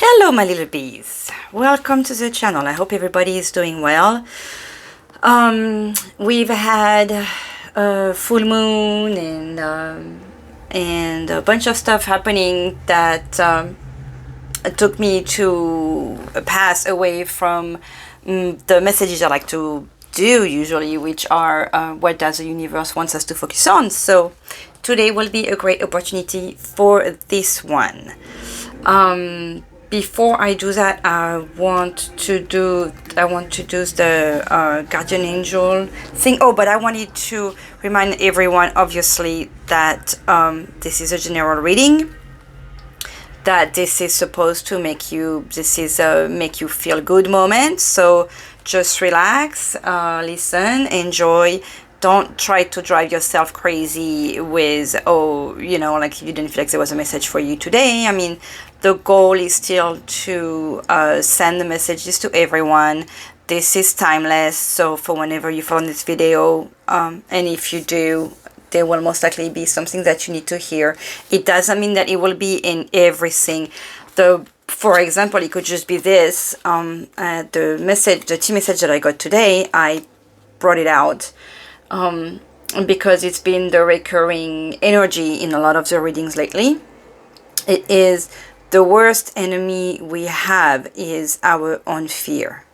Hello my little bees, welcome to the channel. I hope everybody is doing well. We've had a full moon and a bunch of stuff happening that took me to pass away from the messages I like to do usually, which are what does the universe wants us to focus on. So today will be a great opportunity for this one. Before I do that, I want to do the guardian angel thing. Oh, but I wanted to remind everyone, obviously, that this is a general reading. That this is supposed to make you. This is a make you feel good moment. So just relax, listen, enjoy. Don't try to drive yourself crazy with, like you didn't feel like there was a message for you today. I mean, the goal is still to send the messages to everyone. This is timeless, so for whenever you found this video, and if you do, there will most likely be something that you need to hear. It doesn't mean that it will be in everything. For example, it could just be this. The tea message that I got today, I brought it out because it's been the recurring energy in a lot of the readings lately. It is the worst enemy we have is our own fear.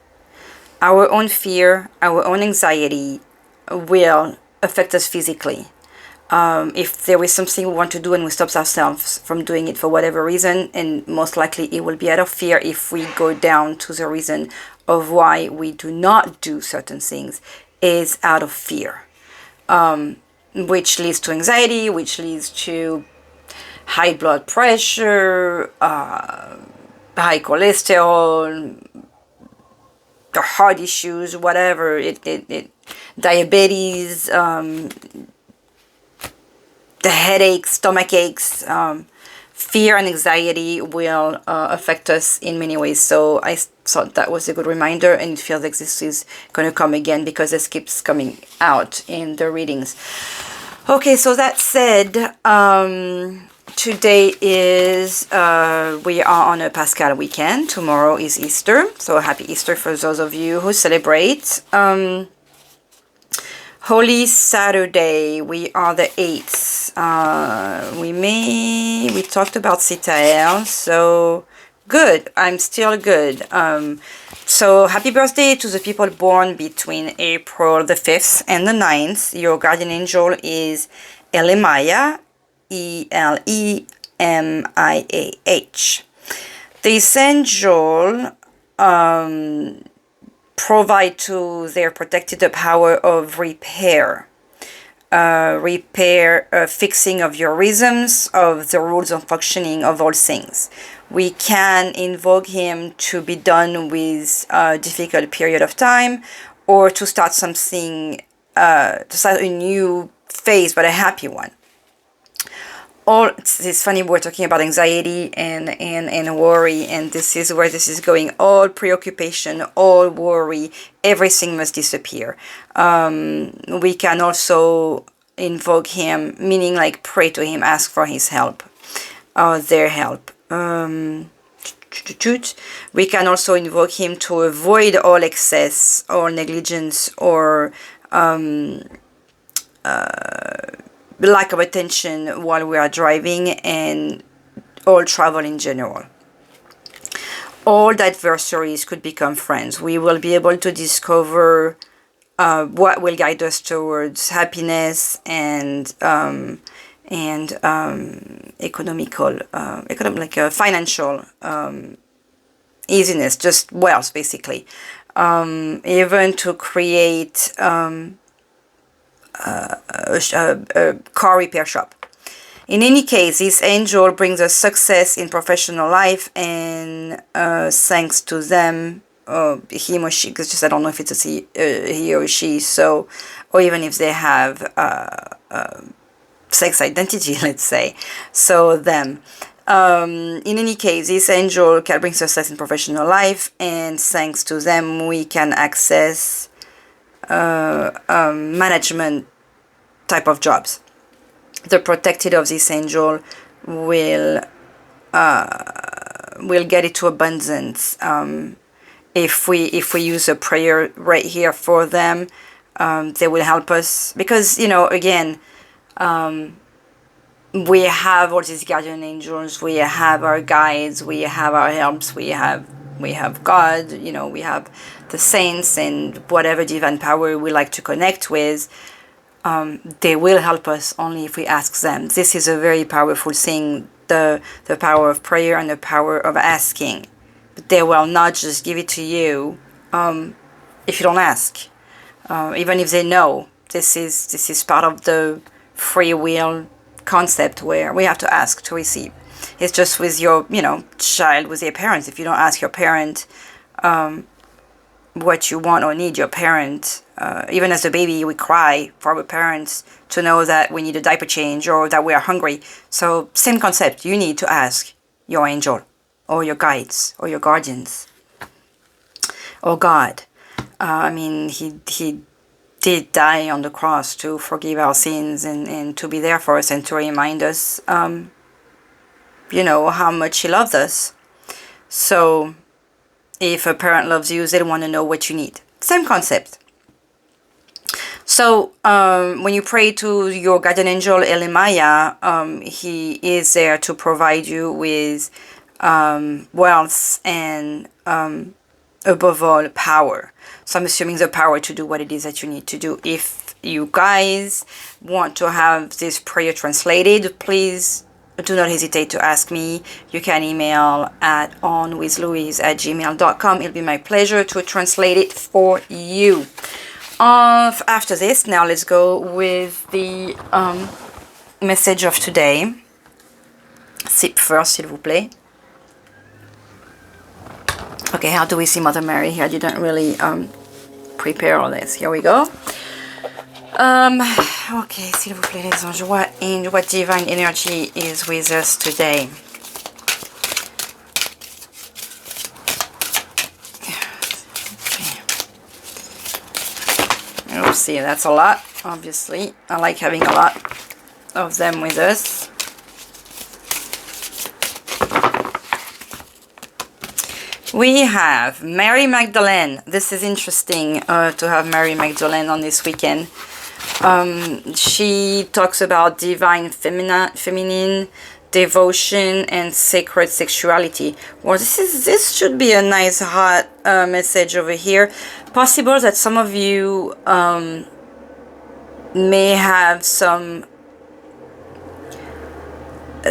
Our own fear, our own anxiety will affect us physically. If there is something we want to do and we stop ourselves from doing it for whatever reason, and most likely it will be out of fear if we go down to the reason of why we do not do certain things, is out of fear. Which leads to anxiety, which leads to high blood pressure, high cholesterol, the heart issues, whatever, diabetes, the headaches, stomach aches. Fear and anxiety will affect us in many ways. So I thought that was a good reminder, and it feels like this is going to come again because this keeps coming out in the readings. Okay, so that said, today is, we are on a Pascal weekend. Tomorrow is Easter, so happy Easter for those of you who celebrate. Holy Saturday, we are the 8th. We talked about Seer, so good. I'm still good. So happy birthday to the people born between April the 5th and the 9th. Your guardian angel is Élémiah, Elemiah. This angel provide to their protected the power of repair. Fixing of your rhythms, of the rules of functioning of all things. We can invoke him to be done with a difficult period of time, or to start something, to start a new phase, but a happy one. It's funny, we're talking about anxiety and worry, and this is where this is going. All preoccupation, all worry, everything must disappear. We can also invoke him, meaning like pray to him, ask for his help, or their help. We can also invoke him to avoid all excess or negligence or lack of attention while we are driving, and all travel in general. All adversaries could become friends. We will be able to discover what will guide us towards happiness and financial easiness, just wealth, basically. Even to create a car repair shop. In any case, this angel brings us success in professional life, and thanks to them, him or she, because just I don't know if it's he or she, so, or even if they have sex identity, let's say, so them. In any case, this angel can bring success in professional life, and thanks to them, we can access management type of jobs. The protected of this angel will we'll get it to abundance. If we use a prayer right here for them, they will help us, because again, we have all these guardian angels, we have our guides, we have our helps, we have God, we have the saints and whatever divine power we like to connect with. They will help us only if we ask them. This is a very powerful thing, the power of prayer and the power of asking. But they will not just give it to you if you don't ask. Even if they know, this is part of the free will concept where we have to ask to receive. It's just with your child, with your parents. If you don't ask your parent what you want or need, your parent, even as a baby, we cry for our parents to know that we need a diaper change or that we are hungry. So same concept, you need to ask your angel or your guides or your guardians or God. He did die on the cross to forgive our sins and to be there for us and to remind us how much he loves us. So if a parent loves you, they want to know what you need. Same concept. So when you pray to your guardian angel Élémiah, he is there to provide you with wealth and above all power. So I'm assuming the power to do what it is that you need to do. If you guys want to have this prayer translated, please do not hesitate to ask me. You can email at onwithlouise@gmail.com. It'll be my pleasure to translate it for you. After this, now let's go with the message of today. Sip first, s'il vous plaît. Okay, how do we see Mother Mary here? I didn't really prepare all this. Here we go. Okay, s'il vous plaît, les anges, what divine energy is with us today? Okay. You'll see, that's a lot, obviously. I like having a lot of them with us. We have Mary Magdalene. This is interesting to have Mary Magdalene on this weekend. She talks about divine feminine devotion and sacred sexuality. Well, this should be a nice hot message over here. Possible that some of you may have some,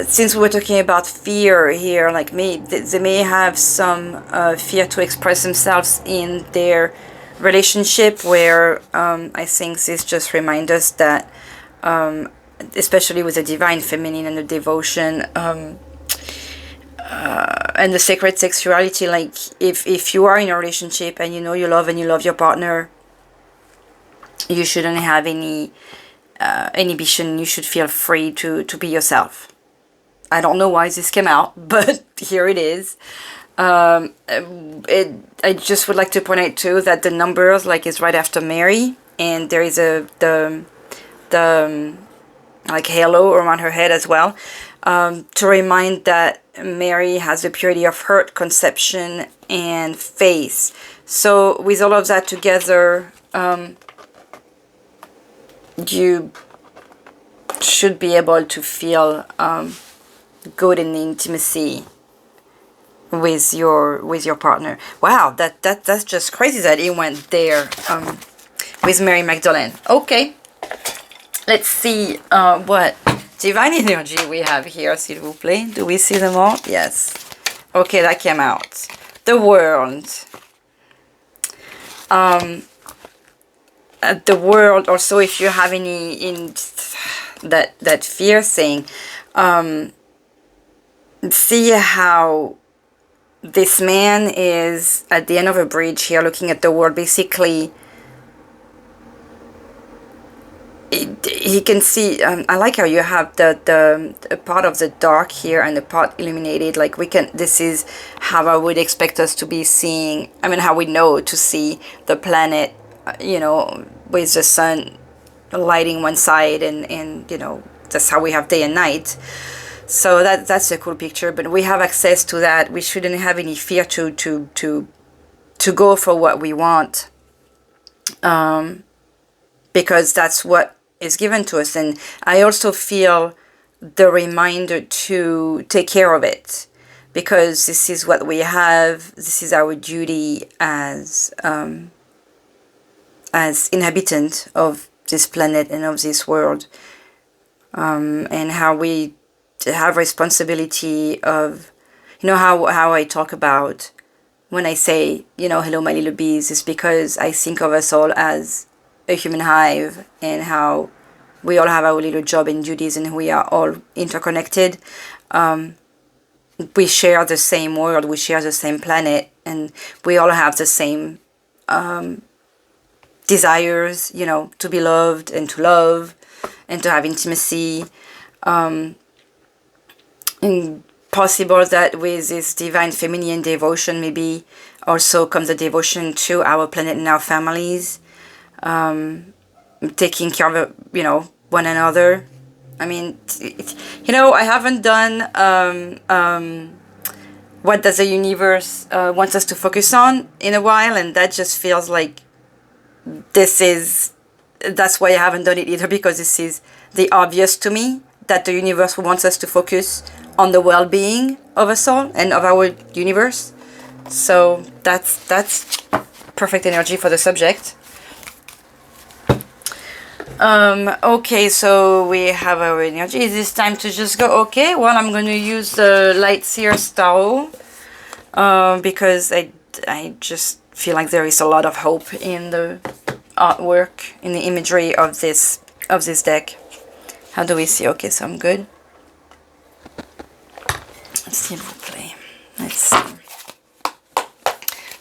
since we're talking about fear here, like me, they may have some fear to express themselves in their relationship, where I think this just reminds us that, especially with the divine feminine and the devotion and the sacred sexuality, like if you are in a relationship and you know you love your partner, you shouldn't have any inhibition. You should feel free to be yourself. I don't know why this came out, but here it is. I just would like to point out too that the numbers is right after Mary, and there is the like halo around her head as well, to remind that Mary has the purity of heart, conception, and faith. So with all of that together, you should be able to feel good in the intimacy with your partner. Wow, that's just crazy that it went there with Mary Magdalene. Okay, let's see what divine energy we have here, s'il vous plaît. Do we see them all? Yes. Okay, that came out. The world. The world. Also, if you have any in that fear thing, see how this man is at the end of a bridge here looking at the world. Basically, he can see, I like how you have the part of the dark here and the part illuminated. Like this is how I would expect us to be seeing, how we know to see the planet, with the sun lighting one side, and that's how we have day and night. So that's a cool picture, but we have access to that. We shouldn't have any fear to go for what we want, because that's what is given to us. And I also feel the reminder to take care of it, because this is what we have. This is our duty as inhabitant of this planet and of this world, and how we have responsibility of, how I talk about when I say, hello my little bees, is because I think of us all as a human hive, and how we all have our little job and duties, and we are all interconnected. We share the same world, we share the same planet, and we all have the same desires, to be loved and to love and to have intimacy. And possible that with this divine feminine devotion, maybe also comes a devotion to our planet and our families, taking care of, one another. I mean, I haven't done what does the universe wants us to focus on in a while, and that just feels like that's why I haven't done it either, because this is the obvious to me, that the universe wants us to focus on the well-being of us all and of our universe. So that's perfect energy for the subject. Okay, so we have our energy. Is this time to just go? Okay, well, I'm going to use the Light Seer Tarot, because I just feel like there is a lot of hope in the artwork, in the imagery of this deck. How do we see? Okay, so I'm good. S'il vous plaît. Let's see.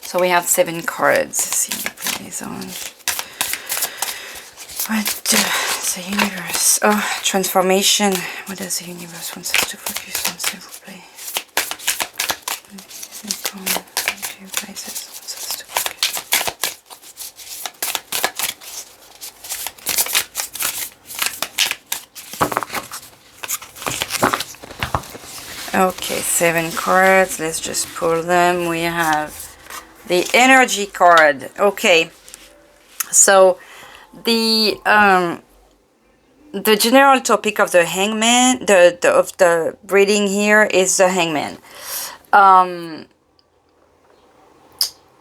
So we have 7 cards. S'il vous plaît, les anges. What does the universe... Oh, transformation. What does the universe want us to focus on, s'il vous plaît? Okay, 7 cards. Let's just pull them. We have the energy card. Okay, so the general topic of the hangman, of the reading here is the hangman.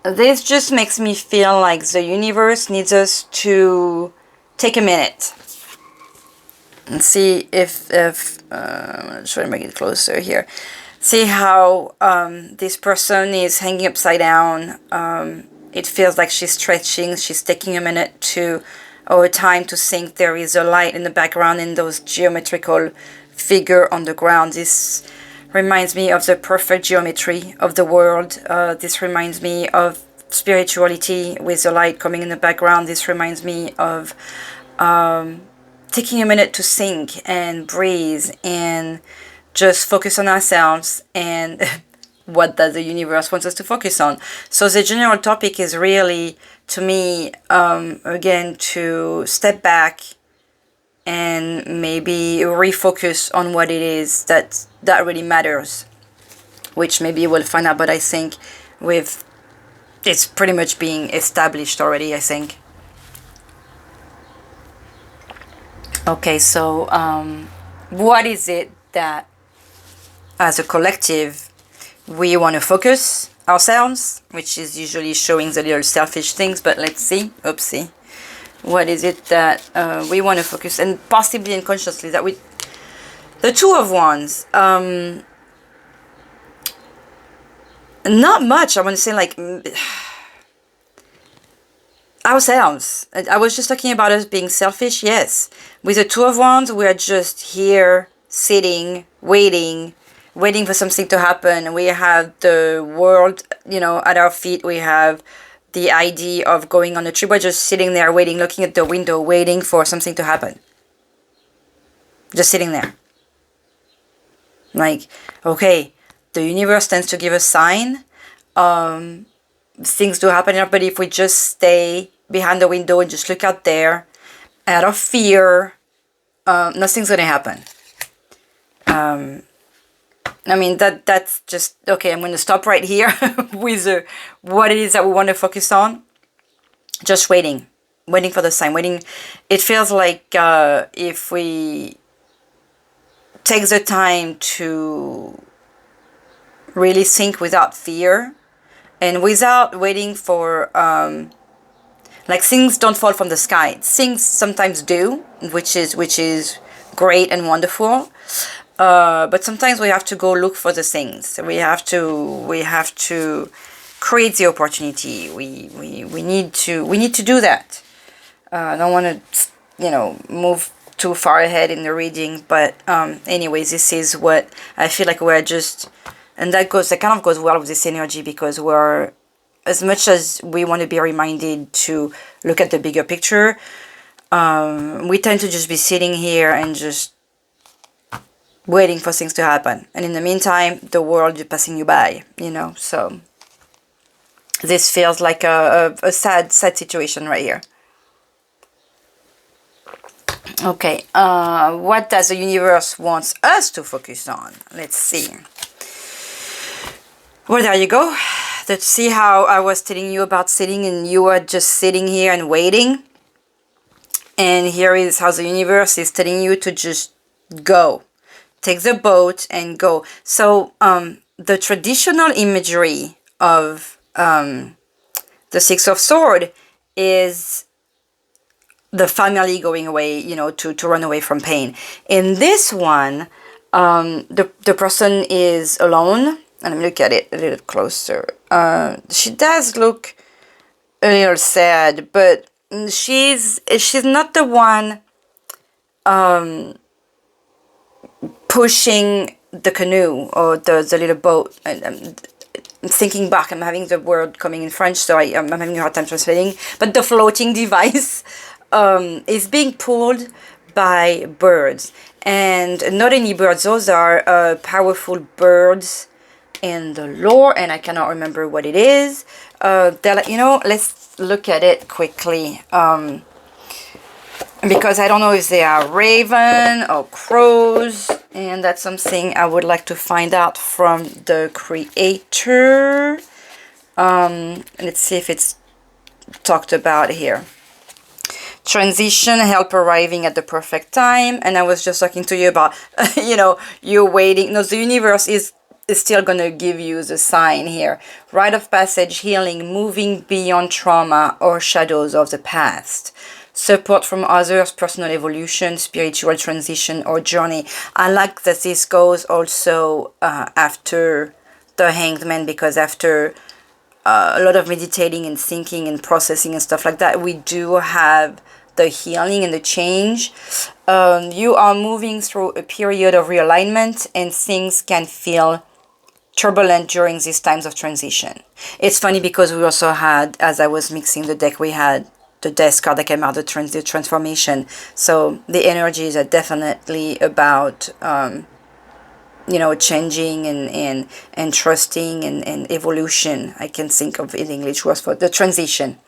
This just makes me feel like the universe needs us to take a minute and see if I'm going to try to make it closer here. See how this person is hanging upside down. It feels like she's stretching. She's taking a minute or time to think. There is a light in the background in those geometrical figure on the ground. This reminds me of the perfect geometry of the world. This reminds me of spirituality with the light coming in the background. This reminds me of taking a minute to think and breathe and just focus on ourselves and what does the universe wants us to focus on. So the general topic is really, to me, again, to step back and maybe refocus on what it is that really matters, which maybe we'll find out, but I think it's pretty much being established already, I think. Okay, so what is it that, as a collective, we want to focus ourselves, which is usually showing the little selfish things, but let's see. Oopsie. What is it that we want to focus, and possibly unconsciously, that we... The Two of Wands. Not much, I want to say, like... ourselves. I was just talking about us being selfish. Yes, with the Two of Wands, we are just here sitting, waiting for something to happen. We have the world, at our feet. We have the idea of going on a trip. We're just sitting there waiting, looking at the window, waiting for something to happen. Just sitting there. Like, okay, the universe tends to give a sign. Things do happen, but if we just stay behind the window and just look out there out of fear, nothing's gonna happen. I mean, that's just, okay, I'm going to stop right here with what it is that we want to focus on. Just waiting for the sign, waiting. It feels like if we take the time to really think without fear and without waiting for, like, things don't fall from the sky. Things sometimes do, which is great and wonderful. But sometimes we have to go look for the things. We have to create the opportunity. We need to do that. I don't want to, move too far ahead in the reading, but anyways, this is what I feel like we're just, and that kind of goes well with this energy, because we're, as much as we want to be reminded to look at the bigger picture, we tend to just be sitting here and just waiting for things to happen, and in the meantime the world is passing you by, so this feels like a sad situation right here. Okay, what does the universe wants us to focus on? Let's see. Well, there you go. Let's see how I was telling you about sitting, and you were just sitting here and waiting, and here is how the universe is telling you to just go. Take the boat and go. So the traditional imagery of the Six of Swords is the family going away, to run away from pain. In this one, the person is alone. And let me look at it a little closer. She does look a little sad, but she's not the one pushing the canoe or the little boat. I'm thinking back, I'm having the word coming in French, so I'm having a hard time translating. But the floating device is being pulled by birds. And not any birds, those are powerful birds in the lore, and I cannot remember what it is. They're like, let's look at it quickly. Because I don't know if they are raven or crows, and that's something I would like to find out from the creator. Let's see if it's talked about here. Transition, help arriving at the perfect time. And I was just talking to you about, you're waiting. No, the universe is still going to give you the sign here. Rite of passage, healing, moving beyond trauma or shadows of the past. Support from others, personal evolution, spiritual transition or journey. I like that this goes also after the Hanged Man, because after a lot of meditating and thinking and processing and stuff like that, we do have the healing and the change. You are moving through a period of realignment, and things can feel turbulent during these times of transition. It's funny because we also had, as I was mixing the deck, we had the death card that came out, the transformation. So the energies are definitely about changing and trusting and evolution. I can think of in English words for the transition.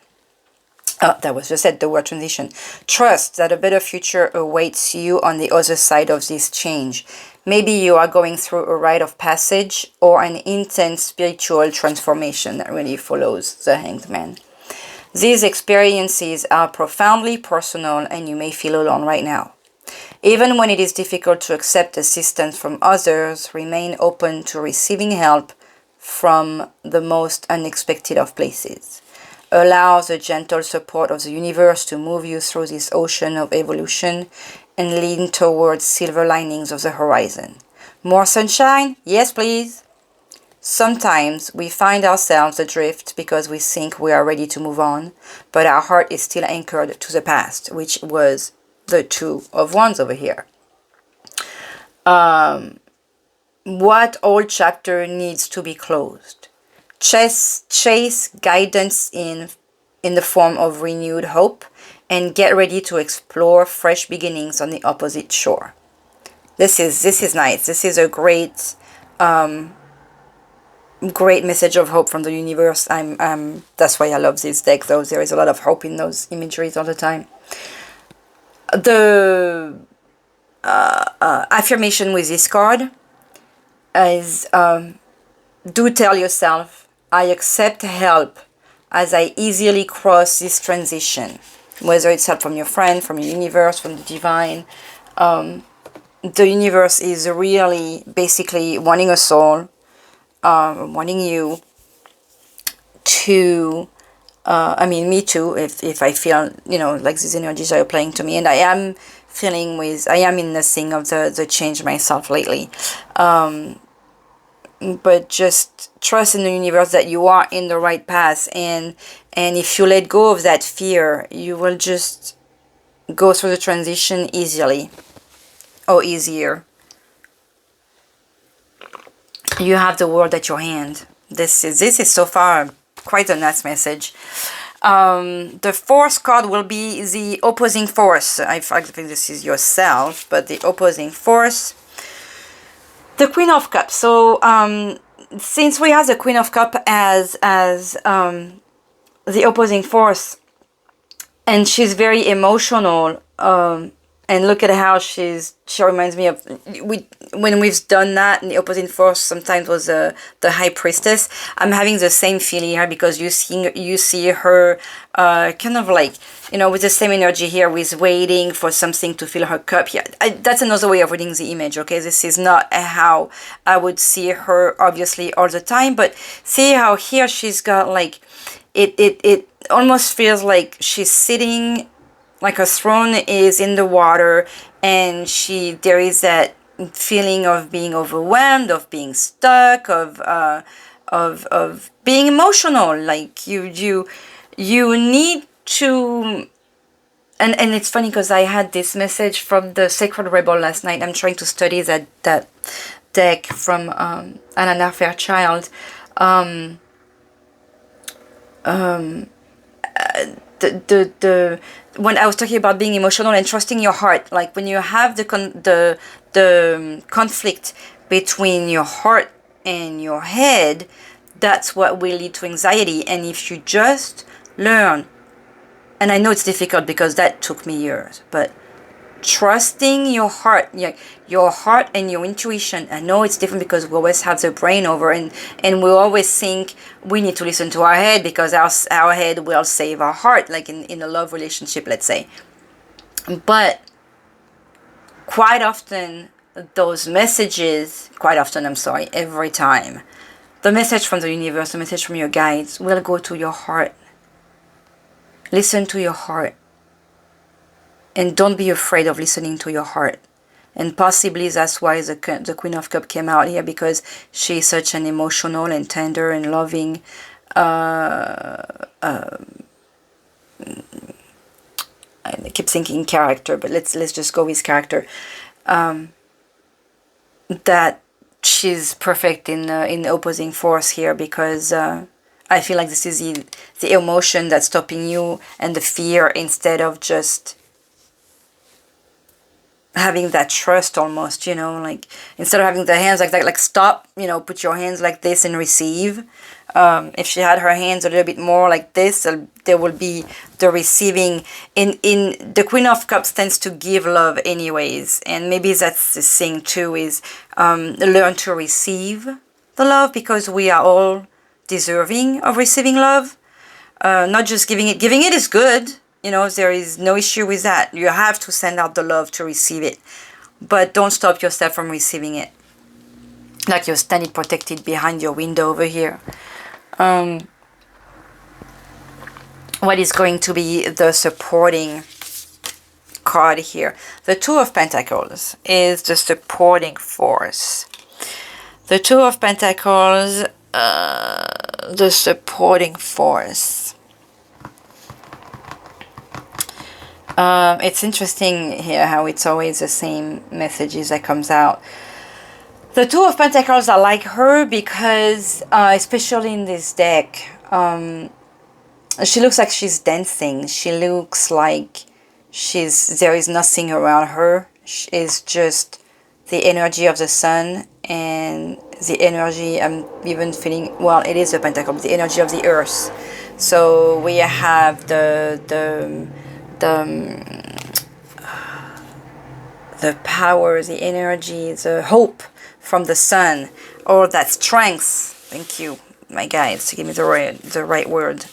That was just said, the word transition. Trust that a better future awaits you on the other side of this change. Maybe you are going through a rite of passage or an intense spiritual transformation that really follows the Hanged Man. These experiences are profoundly personal, and you may feel alone right now. Even when it is difficult to accept assistance from others, remain open to receiving help from the most unexpected of places. Allow the gentle support of the universe to move you through this ocean of evolution and lean towards silver linings of the horizon. More sunshine? Yes, please. Sometimes we find ourselves adrift because we think we are ready to move on, but our heart is still anchored to the past, which was the Two of Wands over here. What old chapter needs to be closed? Chase guidance in the form of renewed hope, and get ready to explore fresh beginnings on the opposite shore. This is nice. This is a great message of hope from the universe. That's why I love this deck, though. There is a lot of hope in those imageries all the time. The affirmation with this card: is do tell yourself, I accept help as I easily cross this transition, whether it's help from your friend, from your universe, from the divine. The universe is really basically wanting us all, wanting you to, I mean, me too, if I feel, you know, like these energies are playing to me, and I am feeling I am in the thing of the change myself lately. But just trust in the universe that you are in the right path, and if you let go of that fear, you will just go through the transition easily, or easier. You have the world at your hand. This is so far quite a nice message. The fourth card will be the opposing force. I think this is yourself, but the opposing force. The Queen of Cups. So since we have the Queen of Cups as the opposing force, and she's very emotional, and look at how she reminds me of, when we've done that, and the opposing force sometimes was the High Priestess. I'm having the same feeling here, because you see her kind of like, you know, with the same energy here, with waiting for something to fill her cup here. That's another way of reading the image, okay? This is not how I would see her, obviously, all the time, but see how here she's got like, it almost feels like she's sitting, like her throne is in the water, and there is that feeling of being overwhelmed, of being stuck, of being emotional. Like you need to, and it's funny because I had this message from the Sacred Rebel last night. I'm trying to study that deck from Anna Fairchild. When I was talking about being emotional and trusting your heart, like when you have the conflict between your heart and your head, that's what will lead to anxiety. And if you just learn, and I know it's difficult because that took me years, but trusting your heart, your heart and your intuition. I know it's different because we always have the brain over, and we always think we need to listen to our head because our head will save our heart, like in a love relationship, let's say. But quite often, every time, the message from the universe, the message from your guides will go to your heart. Listen to your heart. And don't be afraid of listening to your heart. And possibly that's why the Queen of Cups came out here, because she's such an emotional and tender and loving I keep thinking character, but let's just go with character. That she's perfect in the opposing force here, because I feel like this is the emotion that's stopping you, and the fear, instead of just having that trust almost, you know, like instead of having the hands like that, like stop, you know, put your hands like this and receive. If she had her hands a little bit more like this, there will be the receiving. In the Queen of Cups tends to give love anyways, and maybe that's the thing too, is learn to receive the love, because we are all deserving of receiving love, not just giving it. Giving it is good. You know, there is no issue with that. You have to send out the love to receive it. But don't stop yourself from receiving it. Like you're standing protected behind your window over here. What is going to be the supporting card here? The Two of Pentacles is the supporting force. The Two of Pentacles, the supporting force. It's interesting here how it's always the same messages that comes out. The Two of Pentacles are like her because, especially in this deck, she looks like she's dancing. She looks like there is nothing around her. It's just the energy of the sun and the energy, I'm even feeling, well, it is a pentacle, the energy of the earth. So we have the power, the energy, the hope, from the sun, or that strength. Thank you, my guides, to give me the right word.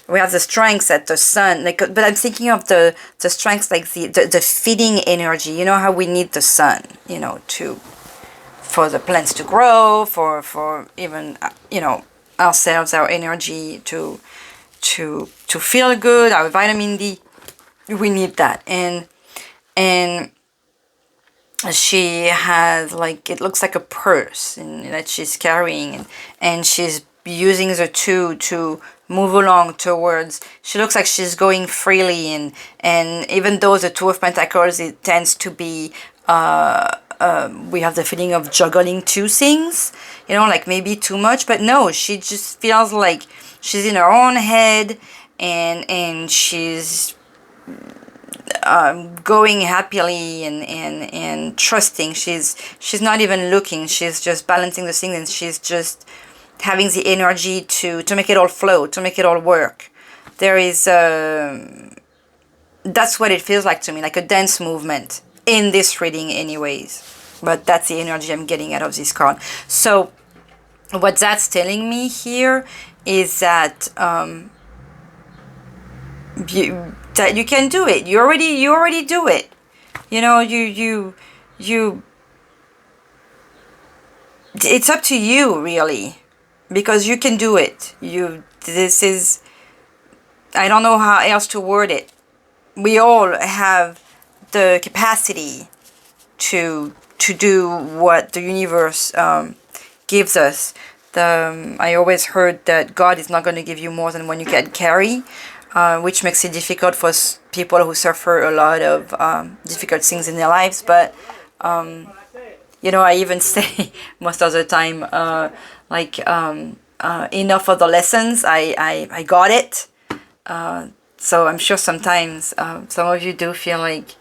We have the strength that the sun, like, but I'm thinking of the strength, like the feeding energy. You know how we need the sun, you know, for the plants to grow, for even, you know, ourselves, our energy to feel good, our vitamin D. We need that. And she has, like, it looks like a purse that she's carrying, and she's using the two to move along towards. She looks like she's going freely, and even though the Two of Pentacles, it tends to be we have the feeling of juggling two things, you know, like maybe too much, but no, she just feels like she's in her own head, and she's going happily and trusting. She's not even looking, she's just balancing the things, and she's just having the energy to make it all flow, to make it all work. There is that's what it feels like to me, like a dance movement in this reading anyways, but that's the energy I'm getting out of this card. So what that's telling me here is that you can do it. You already do it. You know, you it's up to you, really, because you can do it. This is, I don't know how else to word it. We all have the capacity to do what the universe gives us. I always heard that God is not going to give you more than what you can carry, which makes it difficult for people who suffer a lot of difficult things in their lives. But you know, I even say most of the time, enough of the lessons. I got it. So I'm sure sometimes some of you do feel like,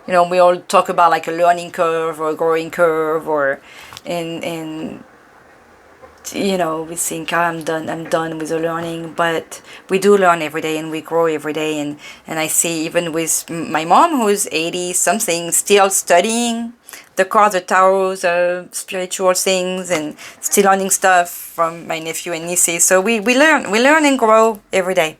you know, we all talk about like a learning curve or a growing curve, or in you know, we think, oh, I'm done with the learning, but we do learn every day, and we grow every day. And I see, even with my mom, who's 80 something, still studying the cards, the tarot, the spiritual things, and still learning stuff from my nephew and nieces. So we learn and grow every day.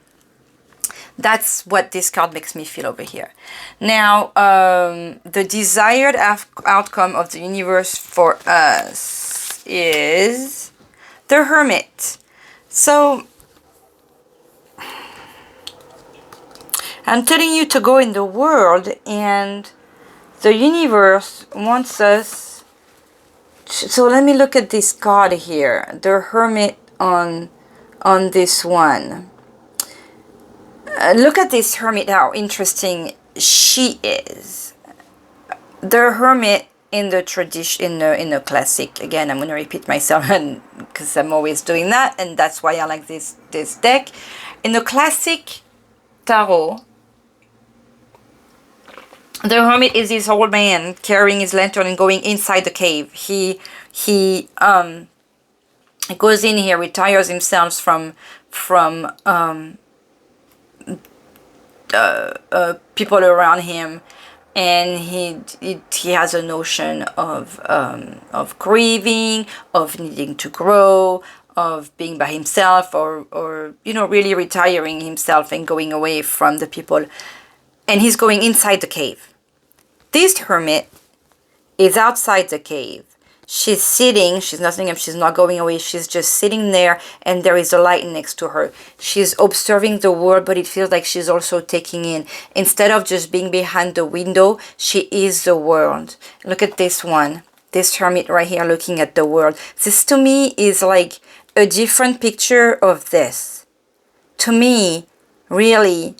That's what this card makes me feel over here. Now, the desired outcome of the universe for us is the Hermit. So I'm telling you to go in the world, and the universe wants us. So let me look at this card here, the Hermit on this one. Look at this Hermit, how interesting she is. The Hermit in the tradition, in the classic, again, I'm going to repeat myself because I'm always doing that, and that's why I like this deck. In the classic tarot, the Hermit is this old man carrying his lantern and going inside the cave. He goes in here, retires himself from people around him, and he has a notion of grieving, of needing to grow, of being by himself, or you know, really retiring himself and going away from the people, and he's going inside the cave. This Hermit is outside the cave. She's sitting, she's nothing up, she's not going away, she's just sitting there, and there is a light next to her. She's observing the world, but it feels like she's also taking in. Instead of just being behind the window, she is the world. Look at this one, this Hermit right here looking at the world. This to me is like a different picture of this. To me, really,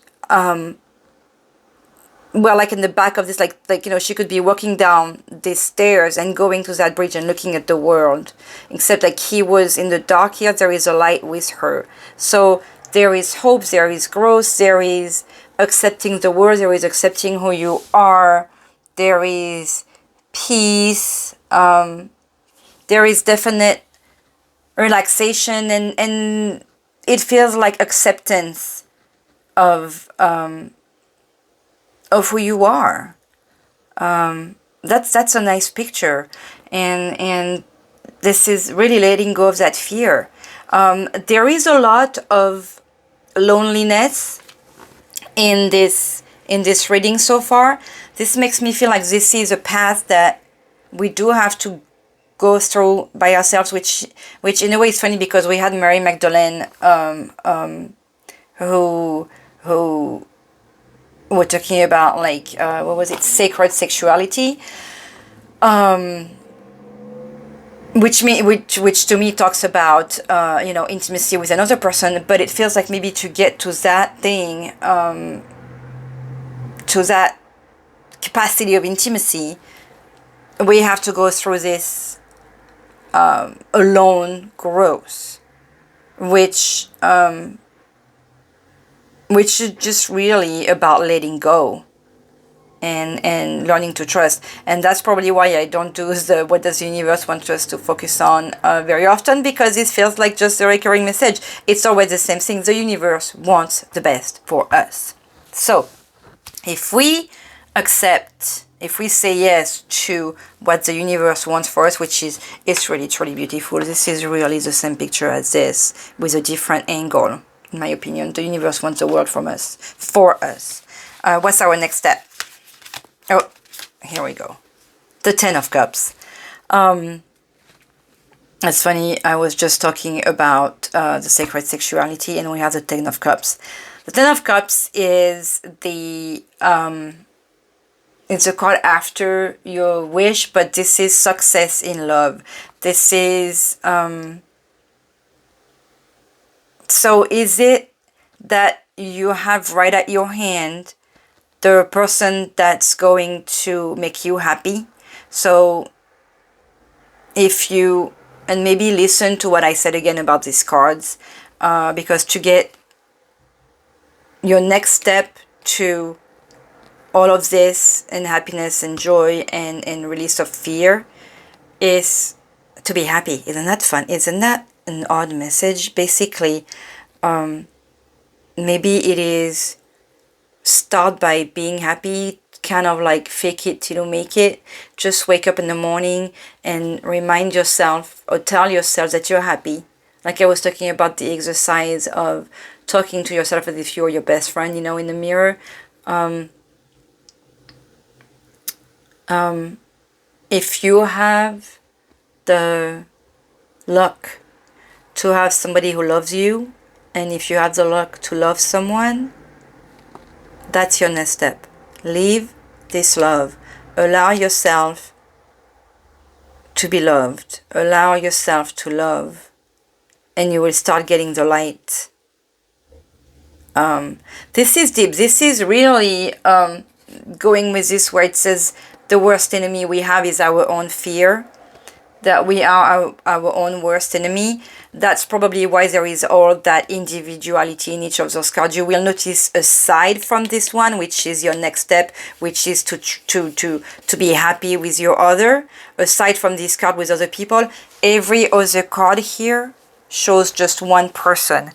well, like in the back of this, like you know, she could be walking down these stairs and going to that bridge and looking at the world. Except like he was in the dark here, there is a light with her. So there is hope, there is growth, there is accepting the world, there is accepting who you are, there is peace, there is definite relaxation, and it feels like acceptance of who you are. That's a nice picture, and this is really letting go of that fear. There is a lot of loneliness in this reading so far. This makes me feel like this is a path that we do have to go through by ourselves, which in a way is funny, because we had Mary Magdalene who were talking about, like, what was it, sacred sexuality, which to me talks about intimacy with another person. But it feels like maybe to get to that thing, to that capacity of intimacy, we have to go through this alone growth, which is just really about letting go and learning to trust. And that's probably why I don't do the what does the universe want us to focus on very often, because it feels like just a recurring message. It's always the same thing. The universe wants the best for us. So if we accept, if we say yes to what the universe wants for us, which is, it's really truly beautiful. This is really the same picture as this with a different angle, in my opinion. The universe wants the world from us, for us. What's our next step? Oh, here we go. The Ten of Cups. It's funny, I was just talking about the sacred sexuality, and we have the Ten of Cups. The Ten of Cups is the it's a card after your wish, but this is success in love. This is so is it that you have right at your hand the person that's going to make you happy? So if you, and maybe listen to what I said again about these cards, because to get your next step to all of this and happiness and joy and release of fear is to be happy. Isn't that fun? Isn't that an odd message? Basically, maybe it is start by being happy, kind of like fake it till you make it. Just wake up in the morning and remind yourself or tell yourself that you're happy. Like I was talking about the exercise of talking to yourself as if you were your best friend, in the mirror. If you have the luck to have somebody who loves you, and if you have the luck to love someone, that's your next step. Live this love. Allow yourself to be loved. Allow yourself to love, and you will start getting the light. This is deep. This is really going with this where it says the worst enemy we have is our own fear, that we are our own worst enemy. That's probably why there is all that individuality in each of those cards. You will notice, aside from this one, which is your next step, which is to be happy with your other, aside from this card with other people, every other card here shows just one person.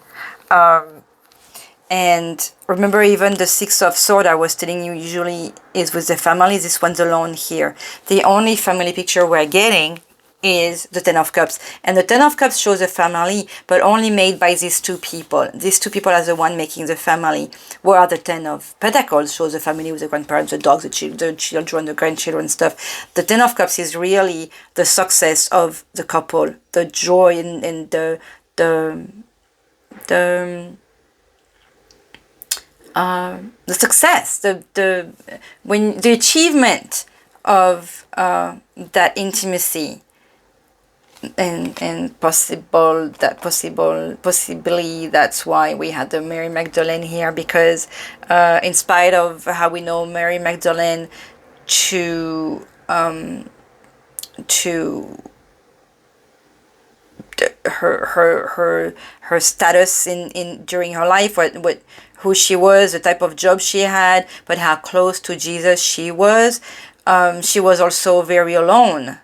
And remember, even the Six of Swords I was telling you usually is with the family. This one's alone here. The only family picture we're getting is the Ten of Cups. And the Ten of Cups shows a family, but only made by these two people. These two people are the one making the family. Where the Ten of Pentacles shows the family with the grandparents, the dogs, the children, the grandchildren stuff. The Ten of Cups is really the success of the couple, the joy and the success, the achievement of that intimacy, and possibly that's why we had the Mary Magdalene here, because in spite of how we know Mary Magdalene to her status in during her life, what who she was, the type of job she had, but how close to Jesus she was. She was also very alone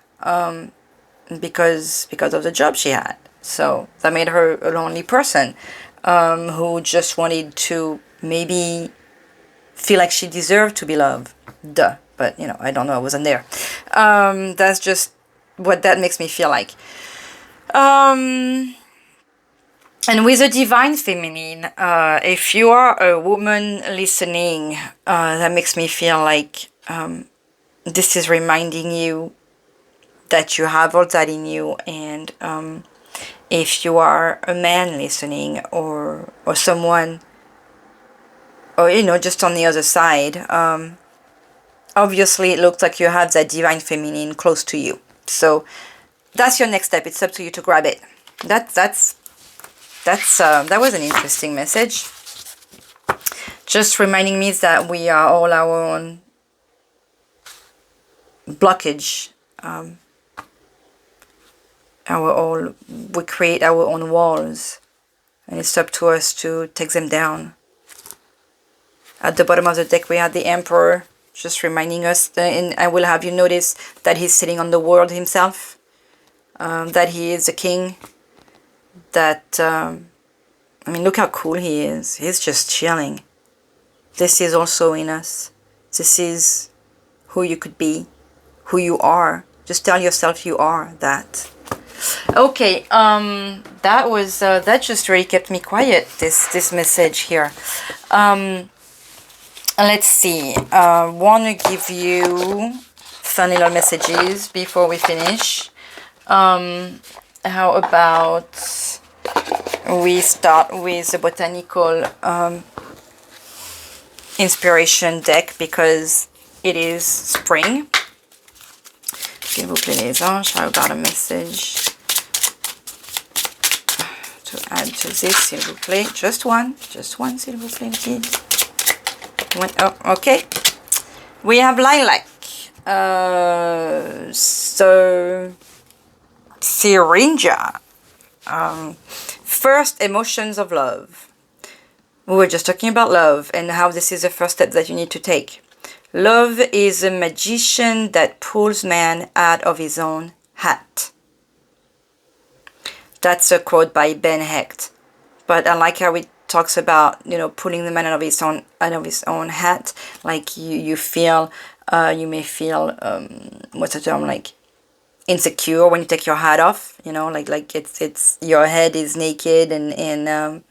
because of the job she had. So that made her a lonely person who just wanted to maybe feel like she deserved to be loved. Duh. But, I don't know. I wasn't there. That's just what that makes me feel like. And with the divine feminine, if you are a woman listening, that makes me feel like this is reminding you that you have all that in you. And if you are a man listening, or someone, or just on the other side, obviously it looks like you have that divine feminine close to you. So that's your next step. It's up to you to grab it. That was an interesting message. Just reminding me that we are all our own blockage. We create our own walls, and it's up to us to take them down. At the bottom of the deck, we had the Emperor, just reminding us, and I will have you notice that he's sitting on the world himself, that he is a king, that, I mean, look how cool he is. He's just chilling. This is also in us. This is who you could be, who you are. Just tell yourself you are that. Okay, that was, that just really kept me quiet, this message here. Let's see, want to give you fun little messages before we finish. How about we start with the Botanical inspiration deck, because it is spring. S'il vous plaît les anges, how about a message to add to this, s'il vous plaît? Just one, s'il vous plaît, kids. One, oh, okay. We have lilac. So syringa. First, emotions of love. We were just talking about love and how this is the first step that you need to take. Love is a magician that pulls man out of his own hat. That's a quote by Ben Hecht. But I like how it talks about, pulling the man out of his own hat. Like you feel, you may feel, what's the term, like insecure when you take your hat off. Like it's your head is naked and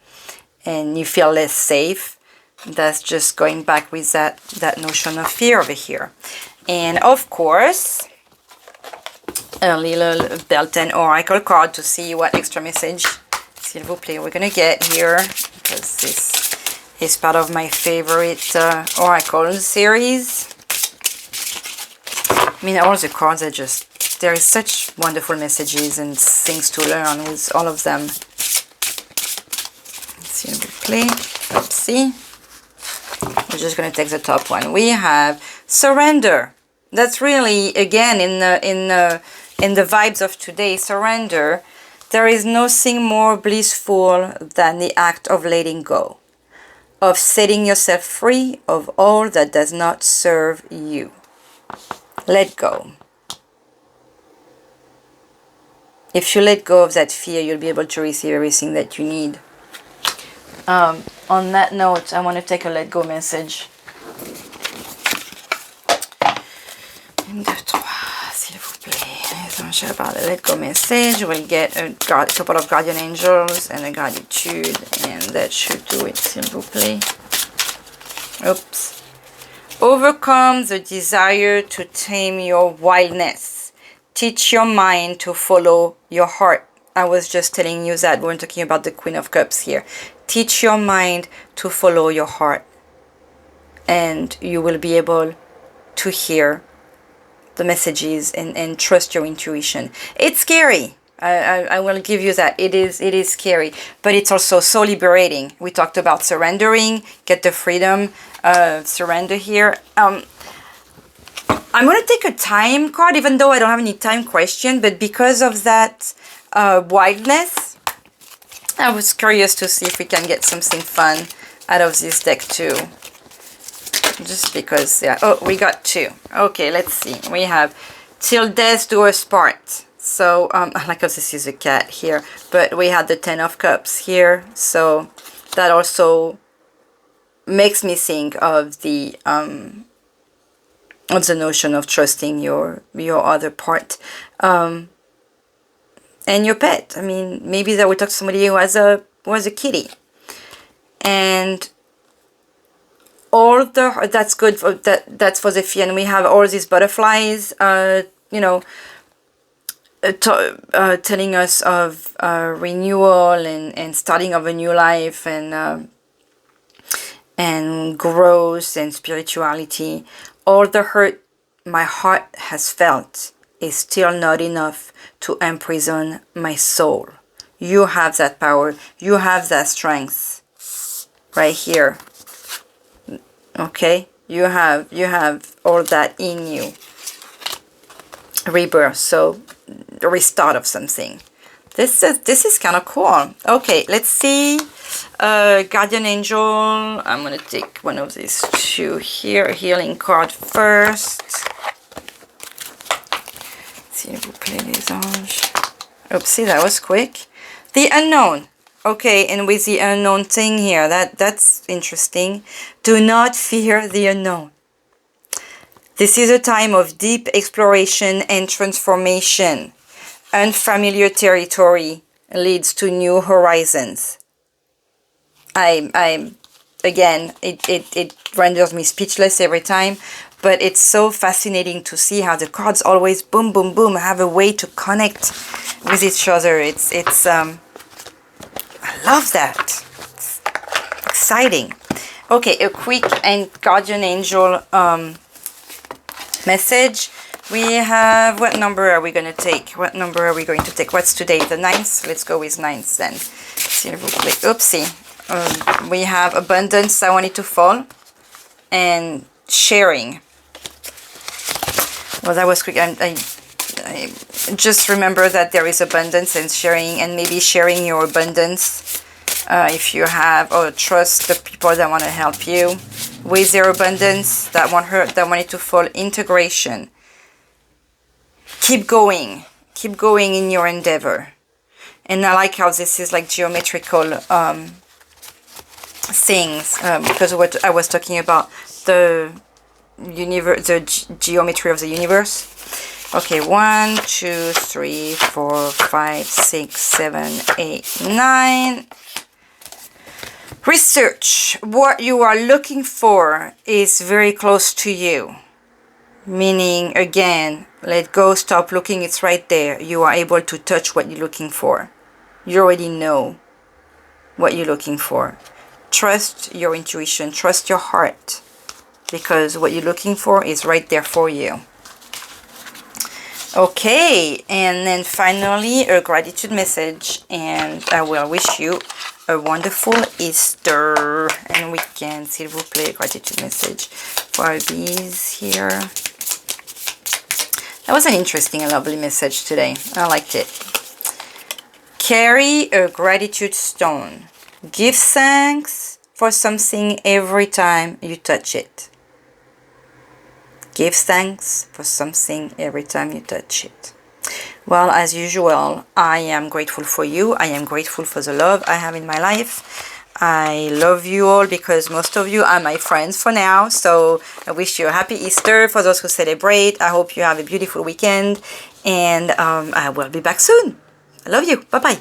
you feel less safe. That's just going back with that notion of fear over here. And of course, a little Beltane Oracle card to see what extra message, s'il vous plaît, we're going to get here, because this is part of my favorite Oracle series. I mean, all the cards are just, there is such wonderful messages and things to learn with all of them. S'il vous plaît, oopsie. We're just going to take the top one. We have surrender. That's really, again, in the vibes of today, surrender. There is nothing more blissful than the act of letting go, of setting yourself free of all that does not serve you. Let go. If you let go of that fear, you'll be able to receive everything that you need. On that note, I want to take a let go message. 1, 2, 3, s'il vous plaît. About the let go message, we'll get a couple of guardian angels and a gratitude, and that should do it, s'il vous plaît. Oops. Overcome the desire to tame your wildness. Teach your mind to follow your heart. I was just telling you that we're talking about the Queen of Cups here. Teach your mind to follow your heart, and you will be able to hear the messages and trust your intuition. It's scary. I will give you that. It is scary, but it's also so liberating. We talked about surrendering, get the freedom, surrender here. I'm going to take a time card, even though I don't have any time question, but because of that wildness, I was curious to see if we can get something fun out of this deck too. Just because, yeah. Oh, we got 2. Okay, let's see. We have till death do us part. So, like this is a cat here, but we had the 10 of Cups here. So that also makes me think of the notion of trusting your other part. and your pet. I mean, maybe that would talk to somebody who has a kitty, and all the that's good for that's for the fee. And we have all these butterflies, you know, telling us of renewal and starting of a new life, and growth and spirituality. All the hurt my heart has felt is still not enough to imprison my soul. You have that power. You have that strength right here. Okay? You have all that in you. Rebirth. So the restart of something. This is kind of cool. Okay, let's see. Guardian Angel. I'm going to take one of these two here. Healing card first. S'il vous plaît, les anges. Oopsie, that was quick. The unknown. Okay, and with the unknown thing here, that's interesting. Do not fear the unknown. This is a time of deep exploration and transformation. Unfamiliar territory leads to new horizons. Again, it renders me speechless every time, but it's so fascinating to see how the cards always boom, boom, boom, have a way to connect with each other. It's I love that. It's exciting. Okay, a quick and Guardian Angel message. We have, what number are we going to take? What number are we going to take? What's today? The 9th? Let's go with 9th then. Oopsie. We have abundance. I want it to fall. And sharing. Well, that was quick. I just remember that there is abundance and sharing, and maybe sharing your abundance if you have, or trust the people that want to help you with their abundance, that want it to fall. Integration. Keep going in your endeavor. And I like how this is like geometrical things, because of what I was talking about, the universe, the geometry of the universe. Okay, 1, 2, 3, 4, 5, 6, 7, 8, 9. Research. What you are looking for is very close to you. Meaning, again, let go, stop looking, it's right there. You are able to touch what you're looking for. You already know what you're looking for. Trust your intuition, trust your heart, because what you're looking for is right there for you. Okay, and then finally a gratitude message, and I will wish you a wonderful Easter and weekend. S'il vous plaît, gratitude message for these here. That was an interesting and lovely message today. I liked it. Carry a gratitude stone. Give thanks for something every time you touch it. Give thanks for something every time you touch it. Well, as usual, I am grateful for you. I am grateful for the love I have in my life. I love you all because most of you are my friends for now. So I wish you a happy Easter for those who celebrate. I hope you have a beautiful weekend. And I will be back soon. I love you. Bye-bye.